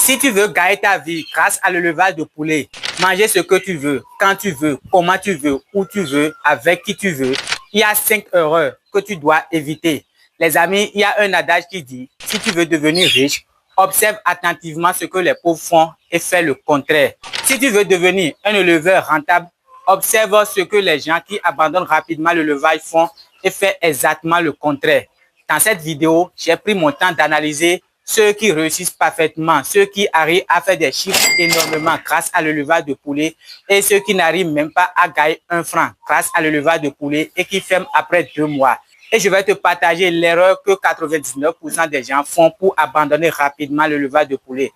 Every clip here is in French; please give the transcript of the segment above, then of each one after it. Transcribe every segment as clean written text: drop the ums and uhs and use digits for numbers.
Si tu veux gagner ta vie grâce à l'élevage de poulet, manger ce que tu veux, quand tu veux, comment tu veux, où tu veux, avec qui tu veux, il y a 5 erreurs que tu dois éviter. Les amis, il y a un adage qui dit, si tu veux devenir riche, observe attentivement ce que les pauvres font et fais le contraire. Si tu veux devenir un éleveur rentable, observe ce que les gens qui abandonnent rapidement l'élevage font et fais exactement le contraire. Dans cette vidéo, j'ai pris mon temps d'analyser ceux qui réussissent parfaitement, ceux qui arrivent à faire des chiffres énormément grâce à l'élevage de poulet et ceux qui n'arrivent même pas à gagner 1 franc grâce à l'élevage de poulet et qui ferment après 2 mois. Et je vais te partager l'erreur que 99% des gens font pour abandonner rapidement l'élevage de poulet.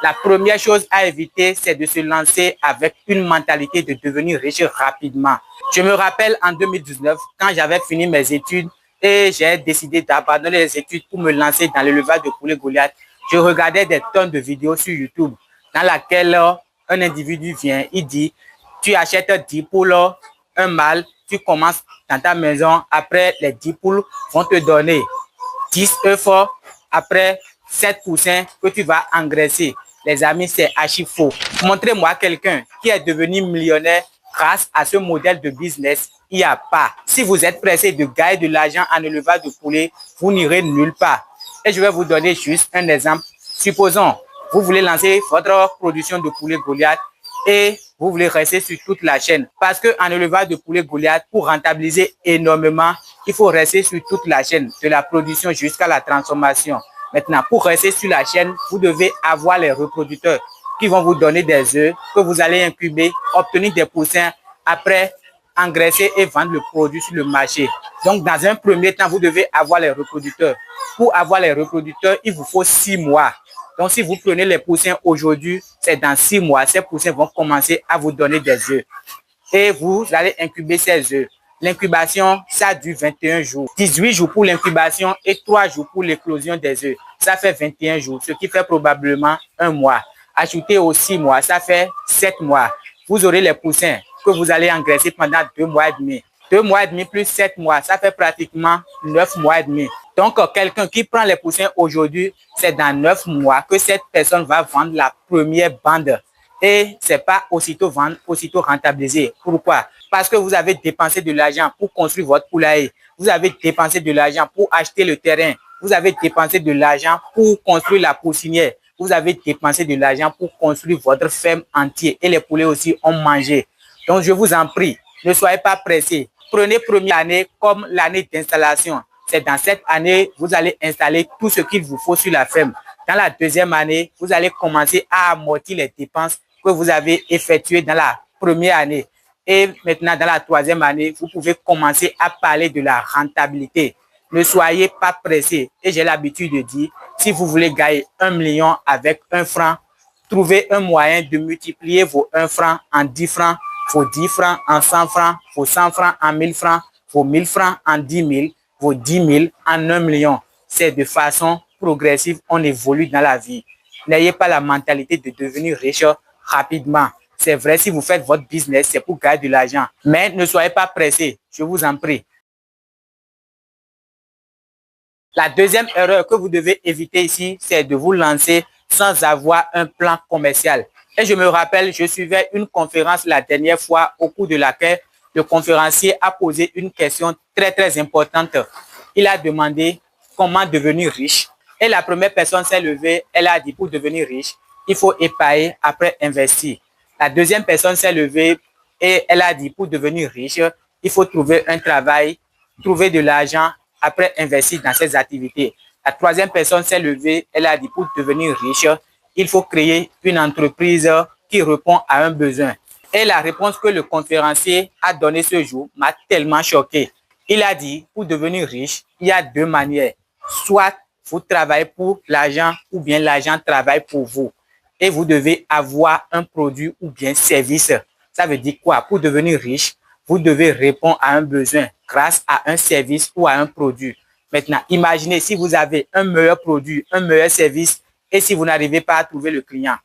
La première chose à éviter, c'est de se lancer avec une mentalité de devenir riche rapidement. Je me rappelle en 2019, quand j'avais fini mes études et j'ai décidé d'abandonner les études pour me lancer dans l'élevage de poulet Goliath, je regardais des tonnes de vidéos sur YouTube dans laquelle un individu vient, il dit, tu achètes 10 poules, un mâle, tu commences dans ta maison, après les 10 poules vont te donner 10 œufs, après 7 poussins que tu vas engraisser. Les amis, c'est archi faux. Montrez-moi quelqu'un qui est devenu millionnaire grâce à ce modèle de business. Il n'y a pas. Si vous êtes pressé de gagner de l'argent en élevage de poulet, vous n'irez nulle part. Et je vais vous donner juste un exemple. Supposons, vous voulez lancer votre production de poulet Goliath et vous voulez rester sur toute la chaîne. Parce qu'en élevage de poulet Goliath, pour rentabiliser énormément, il faut rester sur toute la chaîne, de la production jusqu'à la transformation. Maintenant, pour rester sur la chaîne, vous devez avoir les reproducteurs qui vont vous donner des œufs que vous allez incuber, obtenir des poussins, après engraisser et vendre le produit sur le marché. Donc, dans un premier temps, vous devez avoir les reproducteurs. Pour avoir les reproducteurs, il vous faut 6 mois. Donc, si vous prenez les poussins aujourd'hui, c'est dans 6 mois, ces poussins vont commencer à vous donner des œufs. Et vous allez incuber ces œufs. L'incubation, ça dure 21 jours. 18 jours pour l'incubation et 3 jours pour l'éclosion des œufs. Ça fait 21 jours, ce qui fait probablement 1 mois. Ajoutez aux 6 mois, ça fait 7 mois. Vous aurez les poussins que vous allez engraisser pendant 2 mois et demi. 2 mois et demi plus 7 mois, ça fait pratiquement 9 mois et demi. Donc, quelqu'un qui prend les poussins aujourd'hui, c'est dans 9 mois que cette personne va vendre la première bande. Et c'est pas aussitôt vendre, aussitôt rentabiliser. Pourquoi? Parce que vous avez dépensé de l'argent pour construire votre poulailler. Vous avez dépensé de l'argent pour acheter le terrain. Vous avez dépensé de l'argent pour construire la poussinière. Vous avez dépensé de l'argent pour construire votre ferme entière. Et les poulets aussi ont mangé. Donc, je vous en prie, ne soyez pas pressés. Prenez première année comme l'année d'installation. C'est dans cette année, vous allez installer tout ce qu'il vous faut sur la ferme. Dans la deuxième année, vous allez commencer à amortir les dépenses que vous avez effectuées dans la première année. Et maintenant, dans la troisième année, vous pouvez commencer à parler de la rentabilité. Ne soyez pas pressés. Et j'ai l'habitude de dire, si vous voulez gagner 1 million avec 1 franc, trouvez un moyen de multiplier vos 1 franc en 10 francs, vos 10 francs en 100 francs, vos 100 francs en 1000 francs, vos 1000 francs en 10 000, vos 10 000 en 1 million. C'est de façon progressive, on évolue dans la vie. N'ayez pas la mentalité de devenir riche rapidement. C'est vrai, si vous faites votre business, c'est pour gagner de l'argent. Mais ne soyez pas pressés, je vous en prie. La deuxième erreur que vous devez éviter ici, c'est de vous lancer sans avoir un plan commercial. Et je me rappelle, je suivais une conférence la dernière fois au cours de laquelle le conférencier a posé une question très importante. Il a demandé comment devenir riche. Et la première personne s'est levée, elle a dit pour devenir riche, il faut épargner après investir. La deuxième personne s'est levée et elle a dit pour devenir riche, il faut trouver un travail, trouver de l'argent, après investir dans ses activités. La troisième personne s'est levée, elle a dit pour devenir riche, il faut créer une entreprise qui répond à un besoin. Et la réponse que le conférencier a donnée ce jour m'a tellement choqué. Il a dit, pour devenir riche, il y a 2 manières. Soit vous travaillez pour l'argent ou bien l'argent travaille pour vous. Et vous devez avoir un produit ou bien service. Ça veut dire quoi? Pour devenir riche, vous devez répondre à un besoin grâce à un service ou à un produit. Maintenant, imaginez si vous avez un meilleur produit, un meilleur service et si vous n'arrivez pas à trouver le client,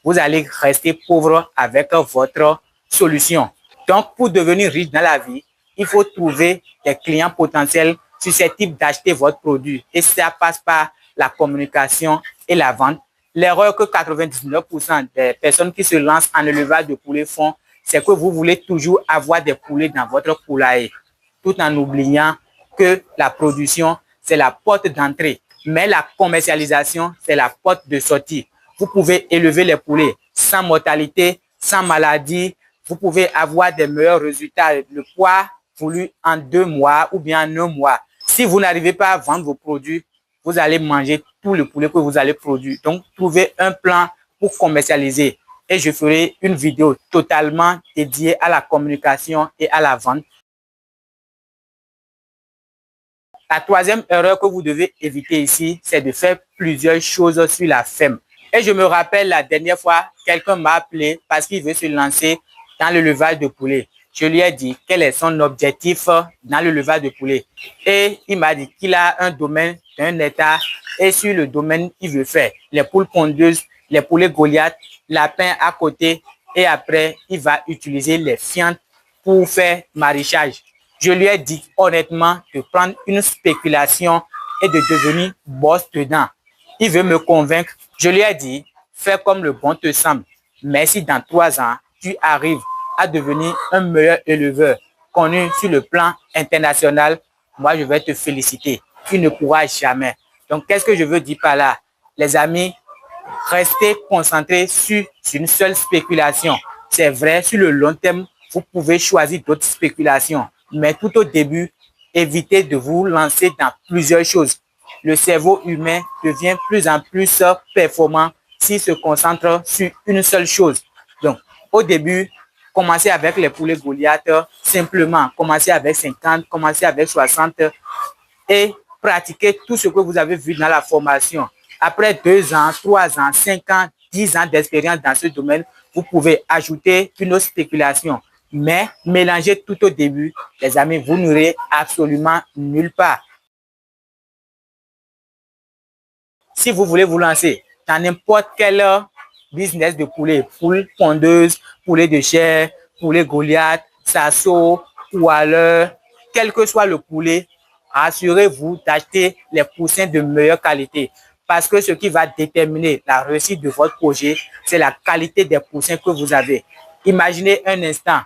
vous allez rester pauvre avec votre solution. Donc, pour devenir riche dans la vie, il faut trouver des clients potentiels susceptibles d'acheter votre produit. Et ça passe par la communication et la vente. L'erreur que 99% des personnes qui se lancent en élevage de poulets font, c'est que vous voulez toujours avoir des poulets dans votre poulailler, tout en oubliant que la production, c'est la porte d'entrée, mais la commercialisation, c'est la porte de sortie. Vous pouvez élever les poulets sans mortalité, sans maladie. Vous pouvez avoir des meilleurs résultats, le poids voulu en 2 mois ou bien en 1 mois. Si vous n'arrivez pas à vendre vos produits, vous allez manger tout le poulet que vous allez produire. Donc, trouvez un plan pour commercialiser. Et je ferai une vidéo totalement dédiée à la communication et à la vente. La troisième erreur que vous devez éviter ici, c'est de faire plusieurs choses sur la ferme. Et je me rappelle la dernière fois, quelqu'un m'a appelé parce qu'il veut se lancer dans le levage de poulet. Je lui ai dit quel est son objectif dans le levage de poulet. Et il m'a dit qu'il a un domaine d'un hectare et sur le domaine, il veut faire les poules pondeuses, les poulets Goliath, lapins à côté et après, il va utiliser les fientes pour faire maraîchage. Je lui ai dit honnêtement de prendre une spéculation et de devenir boss dedans. Il veut me convaincre. Je lui ai dit, fais comme le bon te semble. Mais si dans 3 ans, tu arrives à devenir un meilleur éleveur connu sur le plan international, moi, je vais te féliciter. Tu ne pourras jamais. Donc, qu'est-ce que je veux dire par là? Les amis, restez concentrés sur une seule spéculation. C'est vrai, sur le long terme, vous pouvez choisir d'autres spéculations. Mais tout au début, évitez de vous lancer dans plusieurs choses. Le cerveau humain devient plus en plus performant s'il se concentre sur une seule chose. Donc, au début, commencez avec les poulets Goliath, simplement. Commencez avec 50, commencez avec 60 et pratiquez tout ce que vous avez vu dans la formation. Après 2 ans, 3 ans, 5 ans, 10 ans d'expérience dans ce domaine, vous pouvez ajouter une autre spéculation. Mais mélangez tout au début, les amis, vous n'irez absolument nulle part. Si vous voulez vous lancer dans n'importe quel business de poulet, poules pondeuses, poulet de chair, poulet Goliath, Sasso, Poileur, quel que soit le poulet, assurez-vous d'acheter les poussins de meilleure qualité. Parce que ce qui va déterminer la réussite de votre projet, c'est la qualité des poussins que vous avez. Imaginez un instant,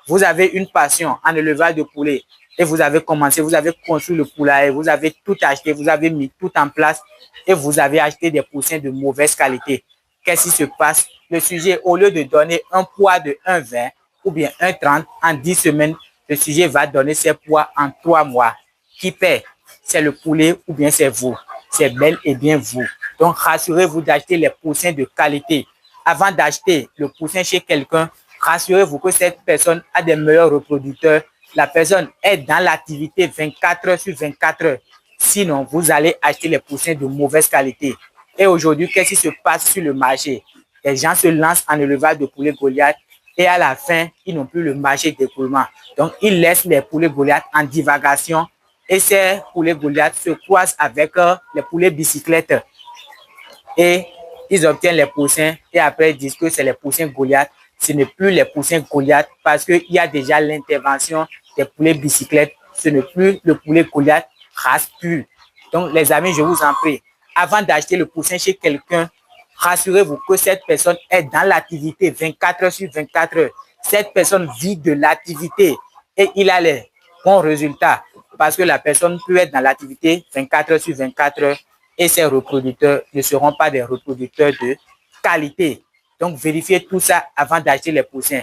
vous avez une passion en élevage de poulet et vous avez commencé, vous avez construit le poulailler, vous avez tout acheté, vous avez mis tout en place et vous avez acheté des poussins de mauvaise qualité. Qu'est-ce qui se passe? Le sujet, au lieu de donner un poids de 1,20 ou bien 1,30 en 10 semaines, le sujet va donner ses poids en 3 mois. Qui paie? C'est le poulet ou bien c'est vous? C'est bel et bien vous. Donc, rassurez-vous d'acheter les poussins de qualité. Avant d'acheter le poussin chez quelqu'un, rassurez-vous que cette personne a des meilleurs reproducteurs. La personne est dans l'activité 24 heures sur 24 heures. Sinon, vous allez acheter les poussins de mauvaise qualité. Et aujourd'hui, qu'est-ce qui se passe sur le marché? Les gens se lancent en élevage de poulets Goliath et à la fin, ils n'ont plus le marché d'écoulement. Donc, ils laissent les poulets Goliath en divagation et ces poulets Goliath se croisent avec les poulets bicyclettes. Et ils obtiennent les poussins et après ils disent que c'est les poussins Goliath. Ce n'est plus les poussins Goliath parce qu'il y a déjà l'intervention des poulets bicyclettes. Ce n'est plus le poulet Goliath race pure. Donc, les amis, je vous en prie, avant d'acheter le poussin chez quelqu'un, rassurez-vous que cette personne est dans l'activité 24 heures sur 24 heures. Cette personne vit de l'activité et il a les bons résultats parce que la personne peut être dans l'activité 24 heures sur 24 heures et ses reproducteurs ne seront pas des reproducteurs de qualité. Donc, vérifiez tout ça avant d'acheter les poussins.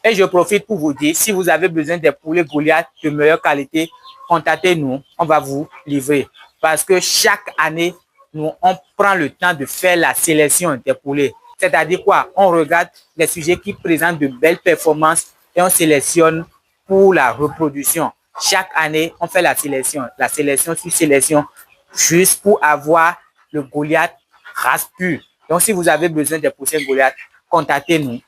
Et je profite pour vous dire, si vous avez besoin des poulets Goliath de meilleure qualité, contactez-nous, on va vous livrer. Parce que chaque année, nous, on prend le temps de faire la sélection des poulets. C'est-à-dire quoi? On regarde les sujets qui présentent de belles performances et on sélectionne pour la reproduction. Chaque année, on fait la sélection sur sélection, juste pour avoir le Goliath race pure. Donc, si vous avez besoin des poussins Goliath, contactez-nous.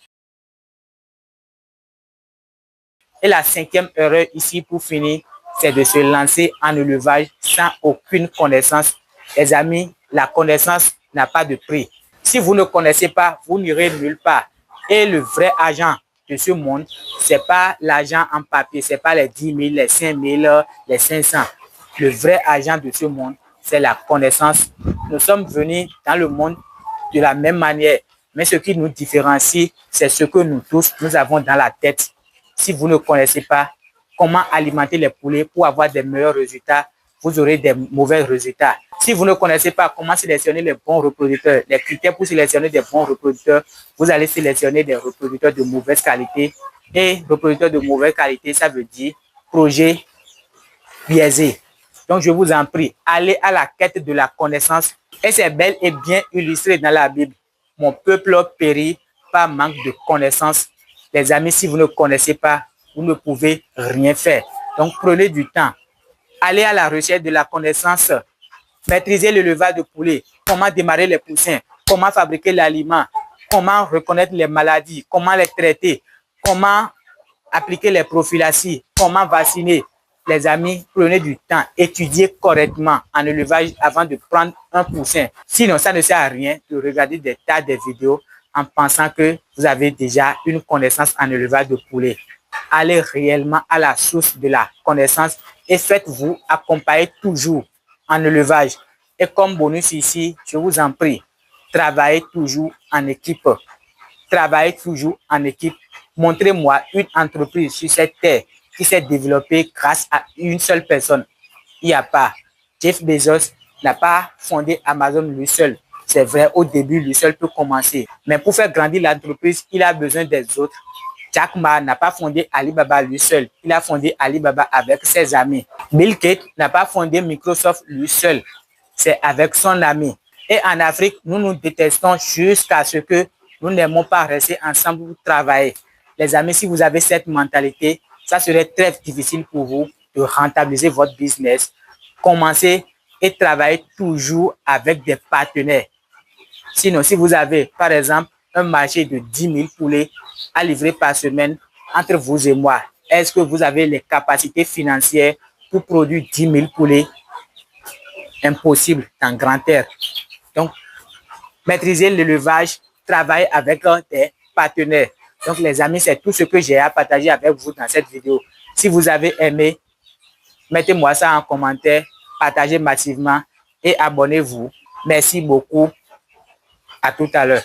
Et la 5e erreur ici pour finir, c'est de se lancer en élevage sans aucune connaissance. Les amis, la connaissance n'a pas de prix. Si vous ne connaissez pas, vous n'irez nulle part. Et le vrai argent de ce monde, c'est pas l'argent en papier, c'est pas les 10 000, les 5 000, les 500. Le vrai argent de ce monde, c'est la connaissance. Nous sommes venus dans le monde de la même manière, mais ce qui nous différencie, c'est ce que nous tous, nous avons dans la tête. Si vous ne connaissez pas comment alimenter les poulets pour avoir des meilleurs résultats, vous aurez des mauvais résultats. Si vous ne connaissez pas comment sélectionner les bons reproducteurs, les critères pour sélectionner des bons reproducteurs, vous allez sélectionner des reproducteurs de mauvaise qualité. Et reproducteurs de mauvaise qualité, ça veut dire projet biaisé. Donc, je vous en prie, allez à la quête de la connaissance. Et c'est bel et bien illustré dans la Bible. Mon peuple périt par manque de connaissance. Les amis, si vous ne connaissez pas, vous ne pouvez rien faire. Donc, prenez du temps. Allez à la recherche de la connaissance. Maîtrisez l'élevage de poulets. Comment démarrer les poussins. Comment fabriquer l'aliment. Comment reconnaître les maladies. Comment les traiter. Comment appliquer les prophylaxies. Comment vacciner. Les amis, prenez du temps, étudiez correctement en élevage avant de prendre un poussin. Sinon, ça ne sert à rien de regarder des tas de vidéos en pensant que vous avez déjà une connaissance en élevage de poulet. Allez réellement à la source de la connaissance et faites-vous accompagner toujours en élevage. Et comme bonus ici, je vous en prie, travaillez toujours en équipe. Travaillez toujours en équipe. Montrez-moi une entreprise sur cette terre qui s'est développée grâce à une seule personne. Il n'y a pas. Jeff Bezos n'a pas fondé Amazon lui seul. C'est vrai, au début, lui seul peut commencer. Mais pour faire grandir l'entreprise, il a besoin des autres. Jack Ma n'a pas fondé Alibaba lui seul. Il a fondé Alibaba avec ses amis. Bill Gates n'a pas fondé Microsoft lui seul. C'est avec son ami. Et en Afrique, nous nous détestons jusqu'à ce que nous n'aimons pas rester ensemble pour travailler. Les amis, si vous avez cette mentalité, ça serait très difficile pour vous de rentabiliser votre business. Commencez et travaillez toujours avec des partenaires. Sinon, si vous avez, par exemple, un marché de 10 000 poulets à livrer par semaine entre vous et moi, est-ce que vous avez les capacités financières pour produire 10 000 poulets? Impossible dans grand air. Donc, maîtriser l'élevage, travailler avec des partenaires. Donc, les amis, c'est tout ce que j'ai à partager avec vous dans cette vidéo. Si vous avez aimé, mettez-moi ça en commentaire, partagez massivement et abonnez-vous. Merci beaucoup. À tout à l'heure.